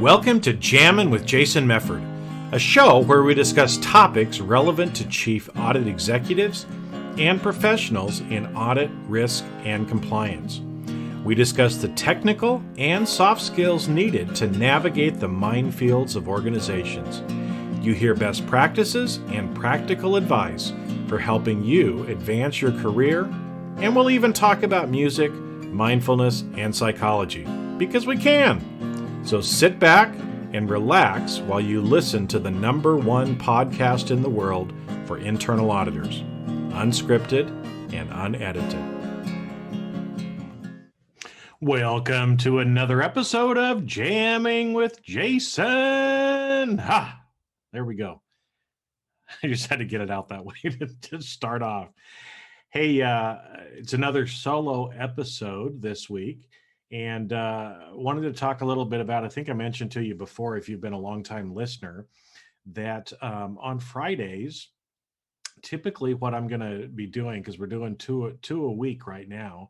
Welcome to Jammin' with Jason Mefford, a show where we discuss topics relevant to chief audit executives and professionals in audit, risk, and compliance. We discuss the technical and soft skills needed to navigate the minefields of organizations. You hear best practices and practical advice for helping you advance your career, and we'll even talk about music, mindfulness, and psychology, because we can. So sit back and relax while you listen to the #1 podcast in the world for internal auditors, unscripted and unedited. Welcome to another episode of Jamming with Jason. There we go. I just had to get it out that way to start off. Hey, it's another solo episode this week. And wanted to talk a little bit about, I think I mentioned to you before, if you've been a longtime listener, that on Fridays, typically what I'm going to be doing, because we're doing two a week right now,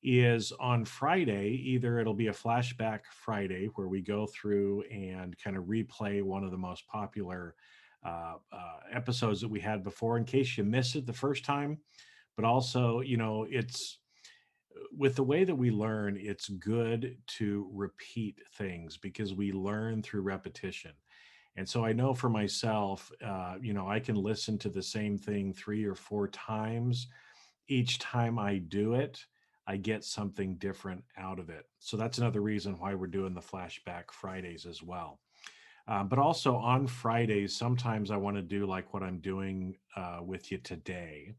is on Friday, either it'll be a flashback Friday where we go through and kind of replay one of the most popular episodes that we had before, in case you missed it the first time. But also, it's with the way that we learn, it's good to repeat things because we learn through repetition. And so I know for myself, I can listen to the same thing 3 or 4 times. Each time I do it, I get something different out of it. So that's another reason why we're doing the Flashback Fridays as well. But also on Fridays, sometimes I want to do like what I'm doing with you today.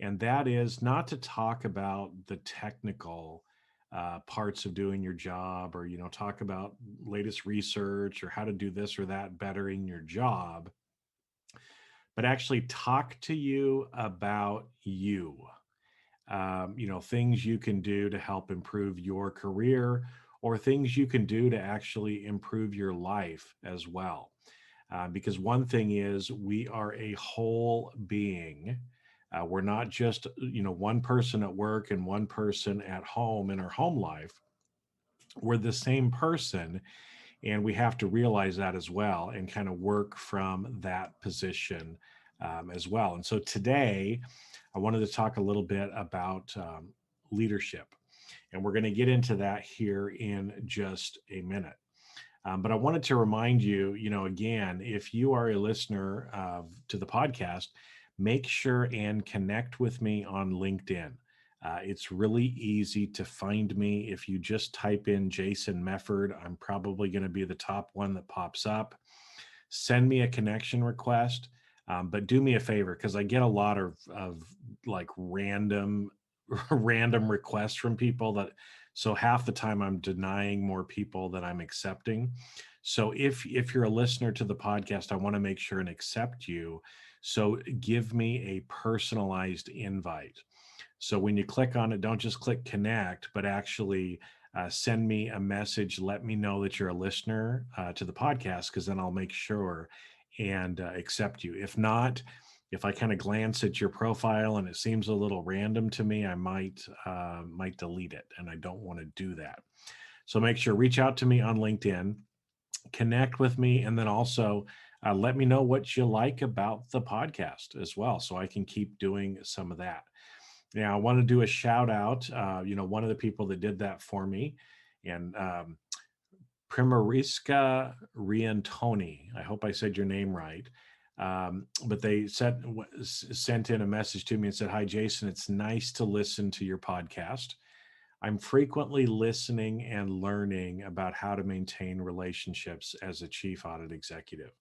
And that is not to talk about the technical parts of doing your job, or, talk about latest research or how to do this or that better in your job, but actually talk to you about you. Things you can do to help improve your career, or things you can do to actually improve your life as well. Because one thing is, we are a whole being. We're not just, one person at work and one person at home in our home life. We're the same person, and we have to realize that as well and kind of work from that position as well. And so today, I wanted to talk a little bit about leadership, and we're going to get into that here in just a minute. But I wanted to remind you, again, if you are a listener to the podcast, make sure and connect with me on LinkedIn. It's really easy to find me. If you just type in Jason Mefford, I'm probably going to be the top one that pops up. Send me a connection request, but do me a favor, because I get a lot of like random requests from people so half the time I'm denying more people than I'm accepting. So if you're a listener to the podcast, I want to make sure and accept you. So give me a personalized invite. So when you click on it, don't just click connect, but actually send me a message. Let me know that you're a listener to the podcast, because then I'll make sure and accept you. If not, if I kind of glance at your profile and it seems a little random to me, I might delete it, and I don't want to do that. So make sure, reach out to me on LinkedIn, connect with me, and then also let me know what you like about the podcast as well, so I can keep doing some of that. Now, I want to do a shout out. One of the people that did that for me, and Primariska Riantoni. I hope I said your name right. But they sent in a message to me and said, "Hi, Jason, it's nice to listen to your podcast. I'm frequently listening and learning about how to maintain relationships as a chief audit executive."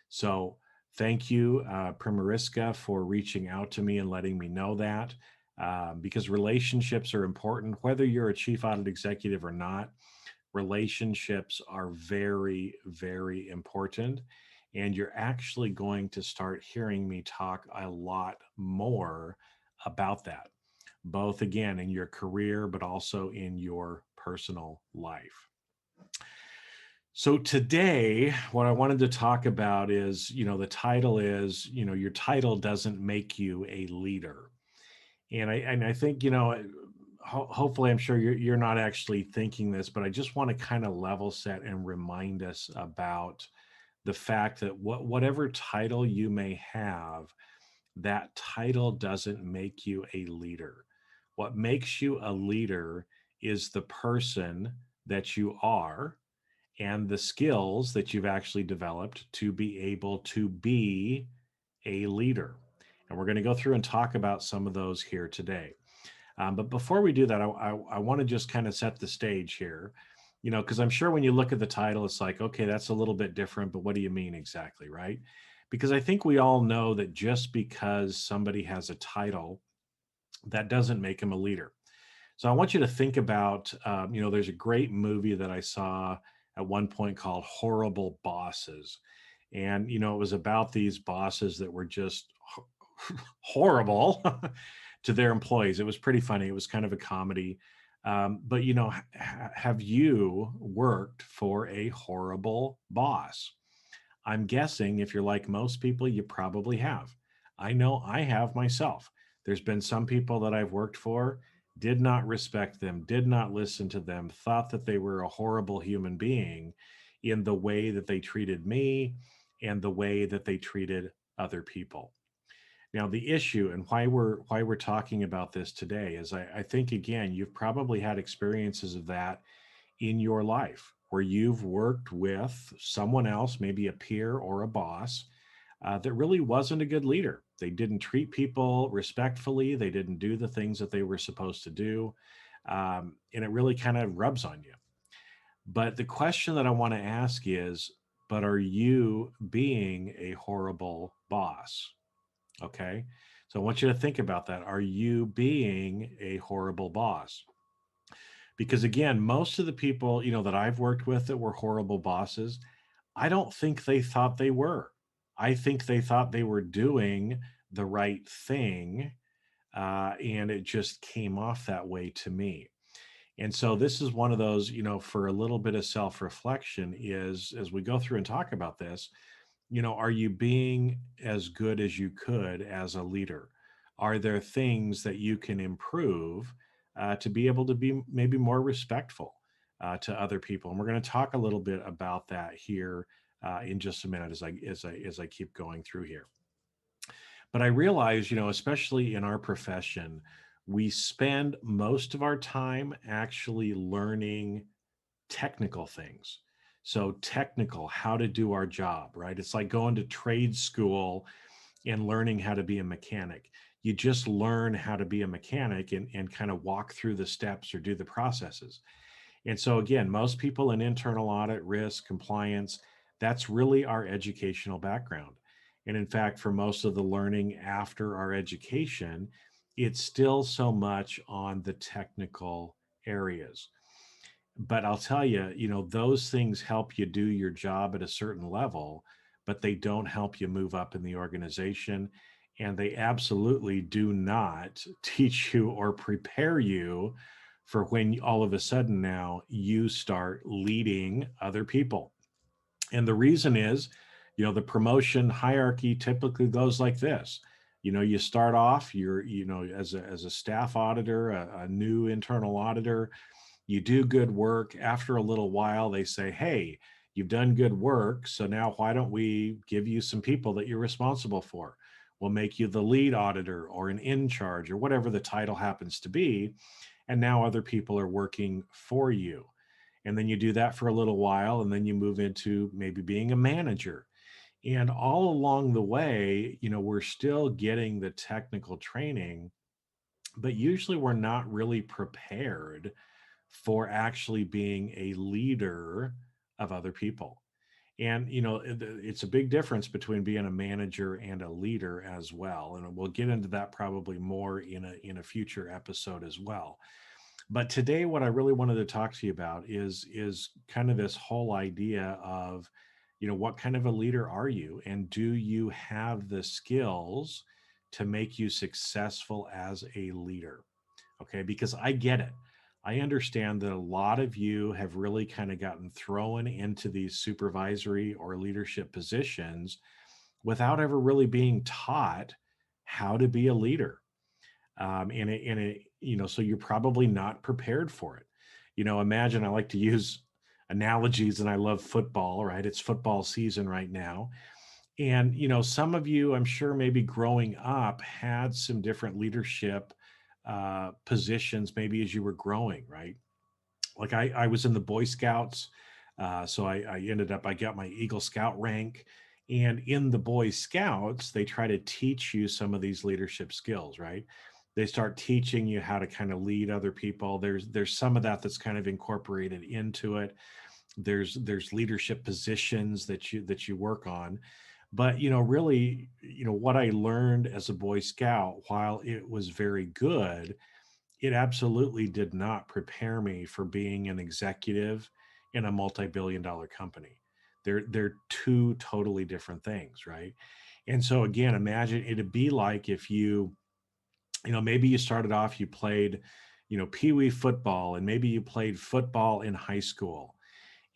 So thank you, Primariska, for reaching out to me and letting me know that, because relationships are important. Whether you're a chief audit executive or not, relationships are very, very important. And you're actually going to start hearing me talk a lot more about that, both again in your career, but also in your personal life. So today, what I wanted to talk about is, the title is, your title doesn't make you a leader. And I think, hopefully, I'm sure you're not actually thinking this, but I just want to kind of level set and remind us about the fact that whatever title you may have, that title doesn't make you a leader. What makes you a leader is the person that you are and the skills that you've actually developed to be able to be a leader. And we're going to go through and talk about some of those here today. But before we do that, I want to just kind of set the stage here, because I'm sure when you look at the title, it's like, okay, that's a little bit different, but what do you mean exactly, right? Because I think we all know that just because somebody has a title, that doesn't make them a leader. So I want you to think about, there's a great movie that I saw at one point called Horrible Bosses. And, it was about these bosses that were just horrible to their employees. It was pretty funny. It was kind of a comedy. But, have you worked for a horrible boss? I'm guessing if you're like most people, you probably have. I know I have myself. There's been some people that I've worked for, did not respect them, did not listen to them, thought that they were a horrible human being in the way that they treated me and the way that they treated other people. Now, the issue and why we're talking about this today is I think again, you've probably had experiences of that in your life where you've worked with someone else, maybe a peer or a boss, that really wasn't a good leader. They didn't treat people respectfully, they didn't do the things that they were supposed to do. And it really kind of rubs on you. But the question that I want to ask is, but are you being a horrible boss? Okay. So I want you to think about that. Are you being a horrible boss? Because again, most of the people, that I've worked with that were horrible bosses, I don't think they thought they were. I think they thought they were doing the right thing, and it just came off that way to me. And so this is one of those, for a little bit of self-reflection is as we go through and talk about this, are you being as good as you could as a leader? Are there things that you can improve to be able to be maybe more respectful to other people? And we're going to talk a little bit about that here in just a minute as I keep going through here. But I realize, especially in our profession, we spend most of our time actually learning technical things. So technical, how to do our job, right? It's like going to trade school and learning how to be a mechanic. You just learn how to be a mechanic and kind of walk through the steps or do the processes. And so again, most people in internal audit, risk, compliance, that's really our educational background. And in fact, for most of the learning after our education, it's still so much on the technical areas. But I'll tell you, those things help you do your job at a certain level, but they don't help you move up in the organization. And they absolutely do not teach you or prepare you for when all of a sudden now you start leading other people. And the reason is, the promotion hierarchy typically goes like this. You start off, you're, as a staff auditor, a new internal auditor, you do good work. After a little while, they say, hey, you've done good work. So now why don't we give you some people that you're responsible for? We'll make you the lead auditor or an in charge or whatever the title happens to be. And now other people are working for you. And then you do that for a little while. And then you move into maybe being a manager. And all along the way, we're still getting the technical training, but usually we're not really prepared for actually being a leader of other people. And it's a big difference between being a manager and a leader as well. And we'll get into that probably more in a future episode as well. But today, what I really wanted to talk to you about is kind of this whole idea of, what kind of a leader are you, and do you have the skills to make you successful as a leader? Okay, because I get it. I understand that a lot of you have really kind of gotten thrown into these supervisory or leadership positions without ever really being taught how to be a leader. So you're probably not prepared for it. Imagine, I like to use analogies, and I love football, right? It's football season right now. And, some of you, I'm sure, maybe growing up had some different leadership positions, maybe as you were growing, right? Like I was in the Boy Scouts. So I got my Eagle Scout rank. And in the Boy Scouts, they try to teach you some of these leadership skills, right? They start teaching you how to kind of lead other people. There's some of that that's kind of incorporated into it. There's leadership positions that you work on. But really, what I learned as a Boy Scout, while it was very good, it absolutely did not prepare me for being an executive in a multi-billion-dollar company. They're two totally different things, right? And so again, imagine it'd be like if maybe you started off, you played, pee-wee football, and maybe you played football in high school,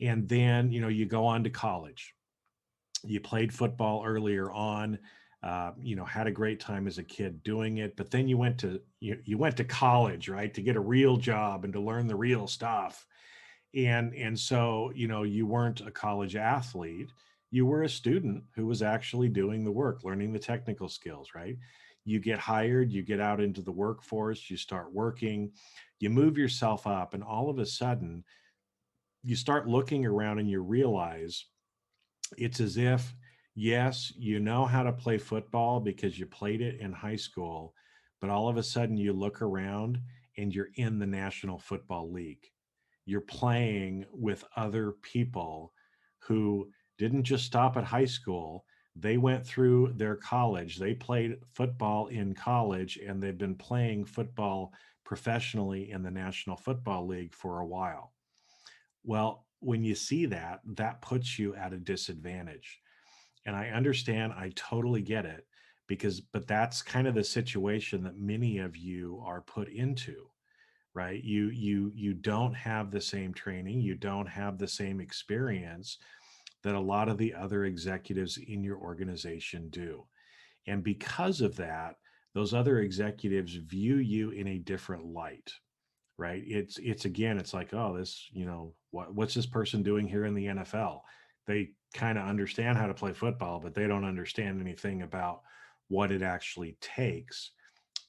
and then you go on to college. You played football earlier on, had a great time as a kid doing it, but then you went to college, right, to get a real job and to learn the real stuff. And so you weren't a college athlete. You were a student who was actually doing the work, learning the technical skills, right? You get hired, you get out into the workforce, you start working, you move yourself up, and all of a sudden you start looking around and you realize it's as if, yes, you know how to play football because you played it in high school, but all of a sudden you look around and you're in the National Football League. You're playing with other people who didn't just stop at high school. They went through their college. They played football in college, and they've been playing football professionally in the National Football League for a while. Well, when you see that, that puts you at a disadvantage. And I understand, I totally get it, but that's kind of the situation that many of you are put into, right? You don't have the same training, you don't have the same experience that a lot of the other executives in your organization do. And because of that, those other executives view you in a different light, right? It's again, it's like, oh, this, what's this person doing here in the NFL? They kind of understand how to play football, but they don't understand anything about what it actually takes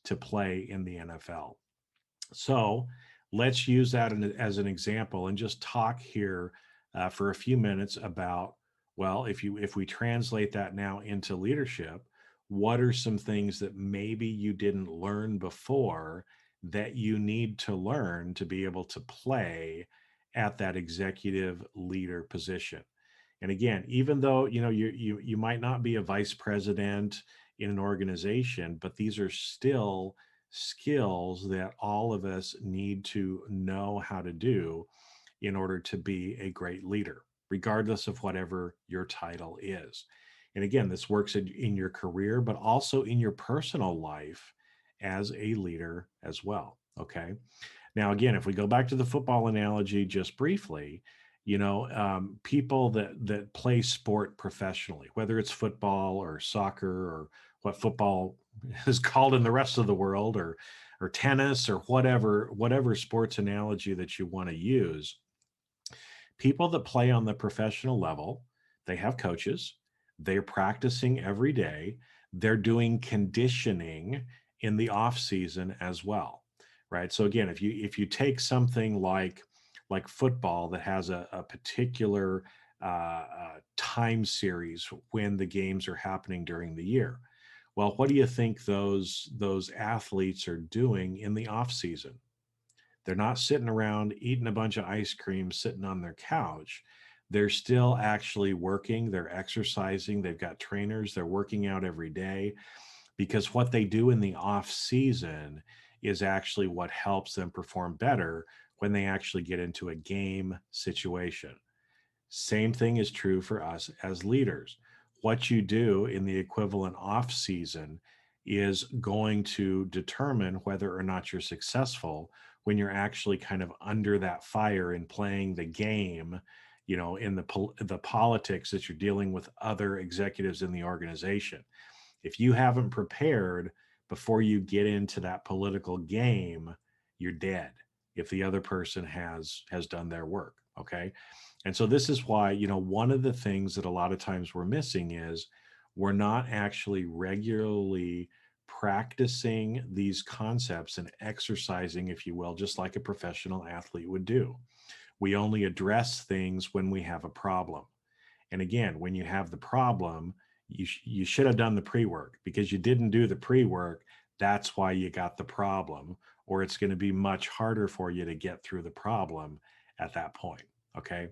to play in the NFL. So let's use that as an example and just talk here for a few minutes about, well, if we translate that now into leadership, what are some things that maybe you didn't learn before that you need to learn to be able to play at that executive leader position? And again, even though you might not be a vice president in an organization, but these are still skills that all of us need to know how to do in order to be a great leader, regardless of whatever your title is. And again, this works in your career, but also in your personal life as a leader as well. Okay. Now, again, if we go back to the football analogy just briefly, people that play sport professionally, whether it's football or soccer or what football is called in the rest of the world, or tennis, or whatever sports analogy that you want to use, people that play on the professional level, they have coaches, they're practicing every day, they're doing conditioning in the off season as well, right? So again, if you take something like football that has a particular time series when the games are happening during the year, well, what do you think those athletes are doing in the off season? They're not sitting around eating a bunch of ice cream, sitting on their couch. They're still actually working, they're exercising, they've got trainers, they're working out every day, because what they do in the off season is actually what helps them perform better when they actually get into a game situation. Same thing is true for us as leaders. What you do in the equivalent off season is going to determine whether or not you're successful when you're actually kind of under that fire and playing the game, in the politics that you're dealing with other executives in the organization. If you haven't prepared before you get into that political game, you're dead if the other person has done their work. Okay. And so this is why, one of the things that a lot of times we're missing is we're not actually regularly practicing these concepts and exercising, if you will, just like a professional athlete would do. We only address things when we have a problem. And again, when you have the problem, you should have done the pre-work, because you didn't do the pre-work. That's why you got the problem, or it's going to be much harder for you to get through the problem at that point. Okay.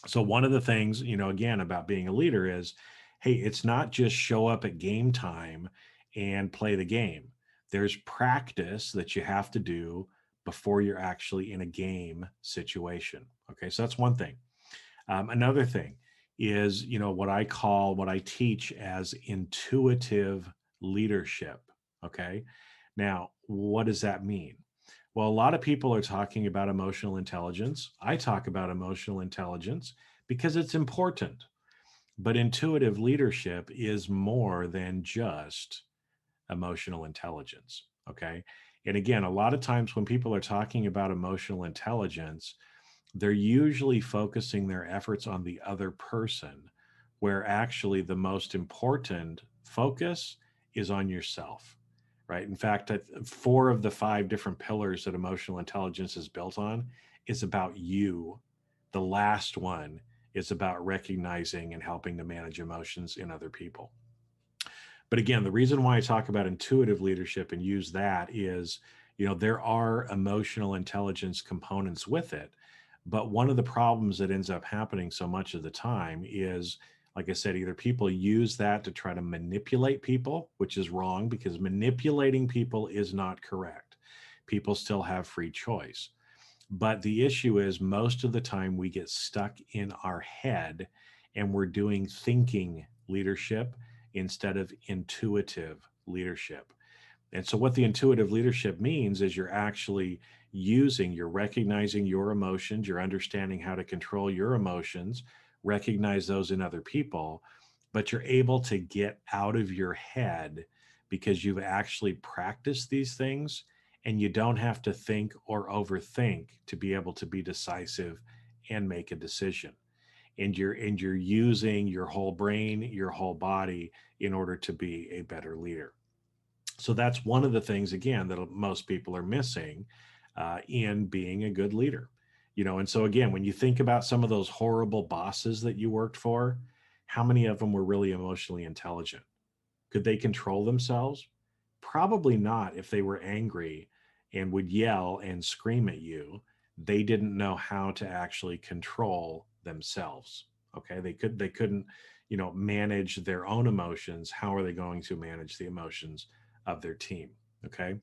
So one of the things, again, about being a leader is, hey, it's not just show up at game time and play the game. There's practice that you have to do before you're actually in a game situation. Okay, so that's one thing. Another thing is, what I teach as intuitive leadership. Okay. Now, what does that mean? Well, a lot of people are talking about emotional intelligence. I talk about emotional intelligence because it's important. But intuitive leadership is more than just emotional intelligence. Okay. And again, a lot of times when people are talking about emotional intelligence, they're usually focusing their efforts on the other person, where actually the most important focus is on yourself, right? In fact, four of the five different pillars that emotional intelligence is built on is about you. The last one is about recognizing and helping to manage emotions in other people. But again, the reason why I talk about intuitive leadership and use that is, there are emotional intelligence components with it. But one of the problems that ends up happening so much of the time is, like I said, either people use that to try to manipulate people, which is wrong, because manipulating people is not correct. People still have free choice. But the issue is, most of the time we get stuck in our head and we're doing thinking leadership instead of intuitive leadership. And so, what the intuitive leadership means is you're recognizing your emotions, you're understanding how to control your emotions, recognize those in other people, but you're able to get out of your head because you've actually practiced these things, and you don't have to think or overthink to be able to be decisive and make a decision. And you're using your whole brain, your whole body, in order to be a better leader. So that's one of the things, again, that most people are missing in being a good leader. And so again, when you think about some of those horrible bosses that you worked for, how many of them were really emotionally intelligent? Could they control themselves? Probably not. If they were angry and would yell and scream at you, they didn't know how to actually control themselves. Okay, they couldn't, manage their own emotions. How are they going to manage the emotions of their team? Okay.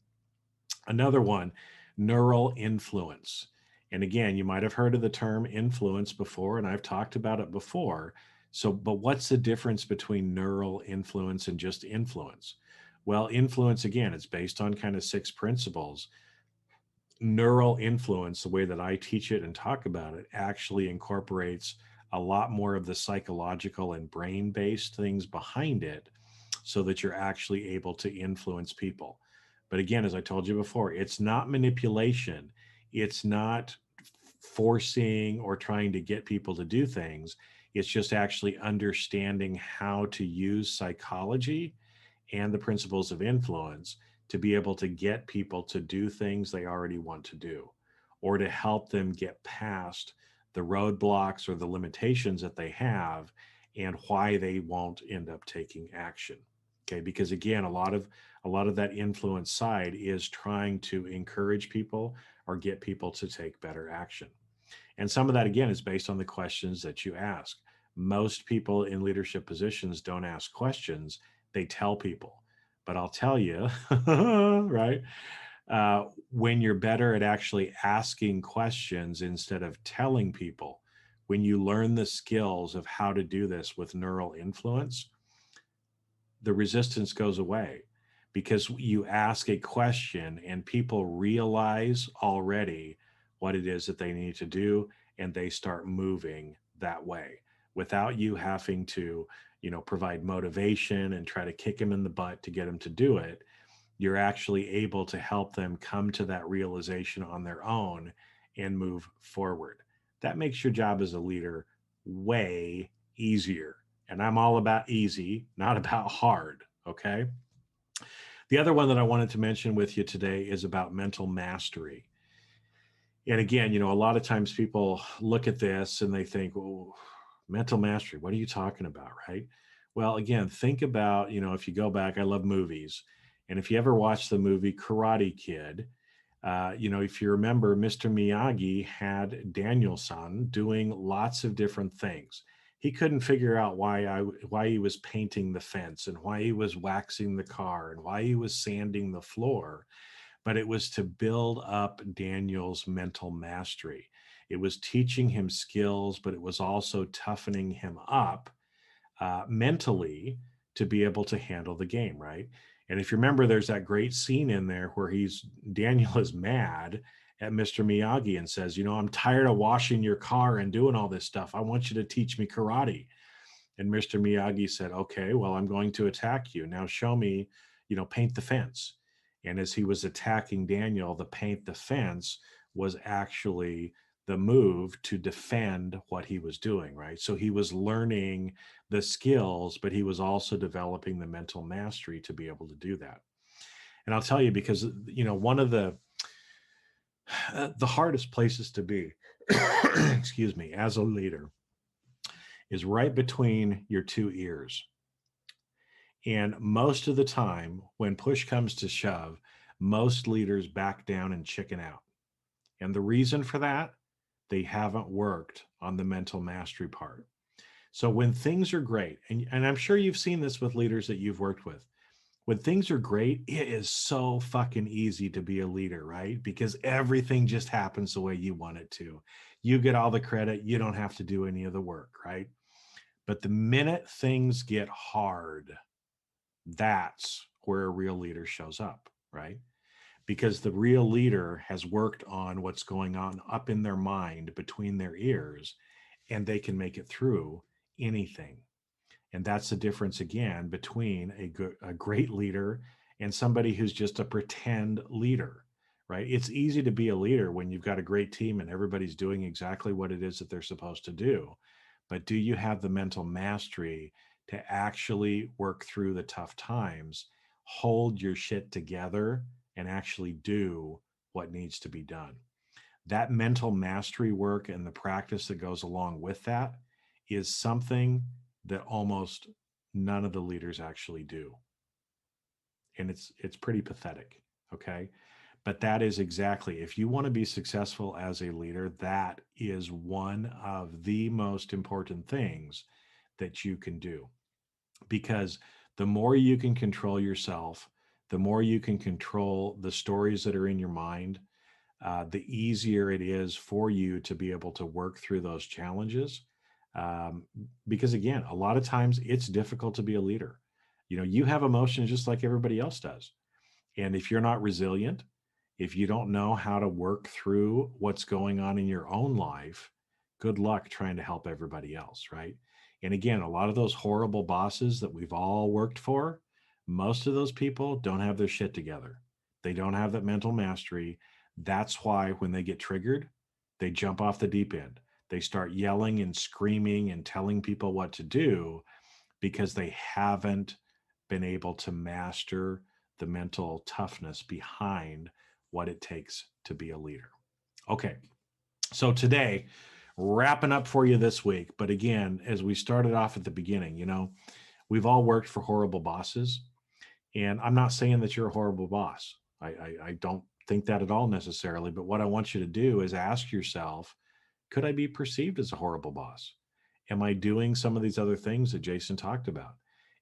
Another one, neural influence. And again, you might have heard of the term influence before, and I've talked about it before. So, but what's the difference between neural influence and just influence? Well, influence, again, it's based on kind of six principles. Neural influence, the way that I teach it and talk about it, actually incorporates a lot more of the psychological and brain based things behind it, so that you're actually able to influence people. But again, as I told you before, it's not manipulation, it's not forcing or trying to get people to do things. It's just actually understanding how to use psychology and the principles of influence to be able to get people to do things they already want to do, or to help them get past the roadblocks or the limitations that they have, and why they won't end up taking action. Okay, because again, a lot of that influence side is trying to encourage people or get people to take better action. And some of that, again, is based on the questions that you ask. Most people in leadership positions don't ask questions, they tell people. But I'll tell you, right? When you're better at actually asking questions instead of telling people, when you learn the skills of how to do this with neural influence, the resistance goes away, because you ask a question and people realize already what it is that they need to do, and they start moving that way without you having to provide motivation and try to kick them in the butt to get them to do it. you're actually able to help them come to that realization on their own and move forward. That makes your job as a leader way easier. And I'm all about easy, not about hard. Okay. The other one that I wanted to mention with you today is about mental mastery. And again, a lot of times people look at this and they think, oh, mental mastery, what are you talking about? Right. Well, again, think about, if you go back, I love movies. And if you ever watch the movie Karate Kid, if you remember, Mr. Miyagi had Daniel-san doing lots of different things. He couldn't figure out why he was painting the fence and why he was waxing the car and why he was sanding the floor, but it was to build up Daniel's mental mastery. It was teaching him skills, but it was also toughening him up mentally to be able to handle the game, right? And if you remember, there's that great scene in there where Daniel is mad at Mr. Miyagi and says, I'm tired of washing your car and doing all this stuff. I want you to teach me karate. And Mr. Miyagi said, okay, well, I'm going to attack you. Now show me, paint the fence. And as he was attacking Daniel, the paint the fence was actually the move to defend what he was doing, right? So he was learning the skills, but he was also developing the mental mastery to be able to do that. And I'll tell you, because, one of the hardest places to be, excuse me, as a leader is right between your two ears. And most of the time, when push comes to shove, most leaders back down and chicken out. And the reason for that, they haven't worked on the mental mastery part. So when things are great, and I'm sure you've seen this with leaders that you've worked with, when things are great, it is so fucking easy to be a leader, right? Because everything just happens the way you want it to. You get all the credit, you don't have to do any of the work, right? But the minute things get hard, that's where a real leader shows up, right? Because the real leader has worked on what's going on up in their mind between their ears, and they can make it through anything. And that's the difference again between a great leader and somebody who's just a pretend leader, right? It's easy to be a leader when you've got a great team and everybody's doing exactly what it is that they're supposed to do. But do you have the mental mastery to actually work through the tough times, hold your shit together, and actually do what needs to be done? That mental mastery work and the practice that goes along with that is something that almost none of the leaders actually do. And it's pretty pathetic, okay? But that is exactly, if you want to be successful as a leader, that is one of the most important things that you can do. Because the more you can control yourself, the more you can control the stories that are in your mind, the easier it is for you to be able to work through those challenges. Because again, a lot of times it's difficult to be a leader. You have emotions just like everybody else does. And if you're not resilient, if you don't know how to work through what's going on in your own life, good luck trying to help everybody else, right? And again, a lot of those horrible bosses that we've all worked for, most of those people don't have their shit together. They don't have that mental mastery. That's why when they get triggered, they jump off the deep end. They start yelling and screaming and telling people what to do because they haven't been able to master the mental toughness behind what it takes to be a leader. Okay, so today, wrapping up for you this week. But again, as we started off at the beginning, we've all worked for horrible bosses. And I'm not saying that you're a horrible boss. I don't think that at all necessarily. But what I want you to do is ask yourself, could I be perceived as a horrible boss? Am I doing some of these other things that Jason talked about?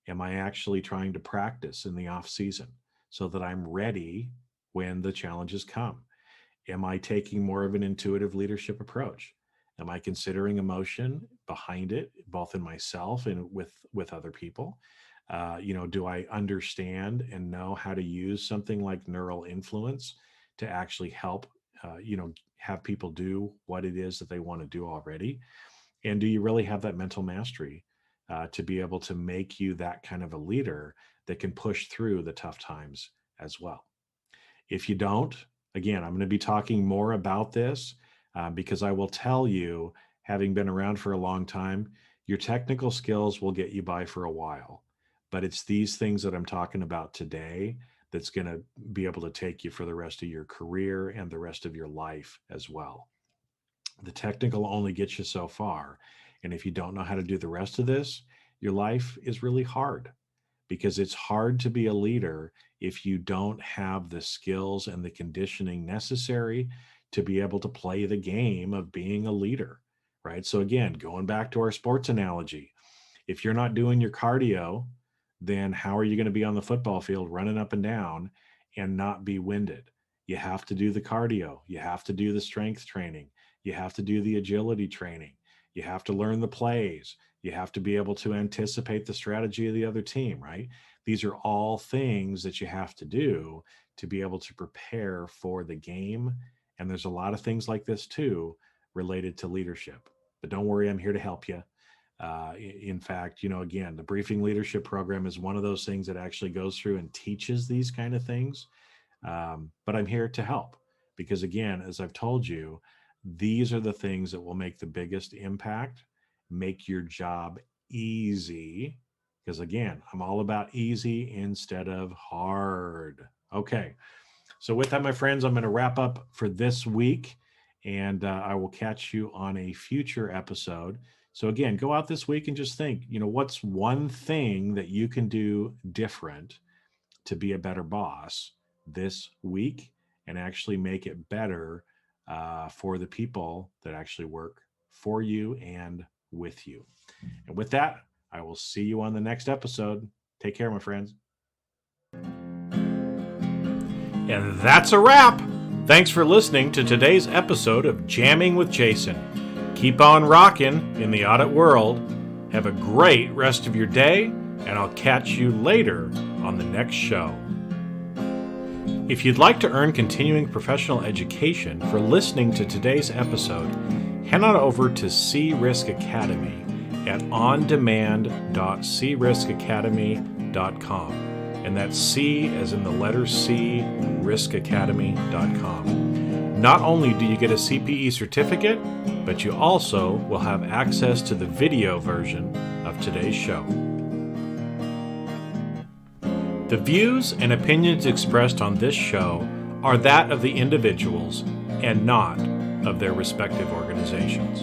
Am I actually trying to practice in the off season so that I'm ready when the challenges come? Am I taking more of an intuitive leadership approach? Am I considering emotion behind it, both in myself and with other people? Do I understand and know how to use something like neural influence to actually help, have people do what it is that they want to do already? And do you really have that mental mastery to be able to make you that kind of a leader that can push through the tough times as well. If you don't, again, I'm going to be talking more about this because I will tell you, having been around for a long time, your technical skills will get you by for a while. But it's these things that I'm talking about today that's going to be able to take you for the rest of your career and the rest of your life as well. The technical only gets you so far. And if you don't know how to do the rest of this, your life is really hard because it's hard to be a leader if you don't have the skills and the conditioning necessary to be able to play the game of being a leader, right? So, again, going back to our sports analogy, if you're not doing your cardio, then how are you going to be on the football field running up and down and not be winded? You have to do the cardio. You have to do the strength training. You have to do the agility training. You have to learn the plays. You have to be able to anticipate the strategy of the other team, right? These are all things that you have to do to be able to prepare for the game. And there's a lot of things like this too related to leadership. But don't worry, I'm here to help you. In fact, again, the Briefing Leadership Program is one of those things that actually goes through and teaches these kind of things. But I'm here to help because, again, as I've told you, these are the things that will make the biggest impact, make your job easy. Because, again, I'm all about easy instead of hard. Okay. So with that, my friends, I'm going to wrap up for this week, and I will catch you on a future episode. So again, go out this week and just think, what's one thing that you can do different to be a better boss this week and actually make it better for the people that actually work for you and with you. And with that, I will see you on the next episode. Take care, my friends. And that's a wrap. Thanks for listening to today's episode of Jamming with Jason. Keep on rocking in the audit world. Have a great rest of your day, and I'll catch you later on the next show. If you'd like to earn continuing professional education for listening to today's episode, head on over to C-Risk Academy at ondemand.criskacademy.com. And that's C as in the letter C, riskacademy.com. Not only do you get a CPE certificate, but you also will have access to the video version of today's show. The views and opinions expressed on this show are that of the individuals and not of their respective organizations.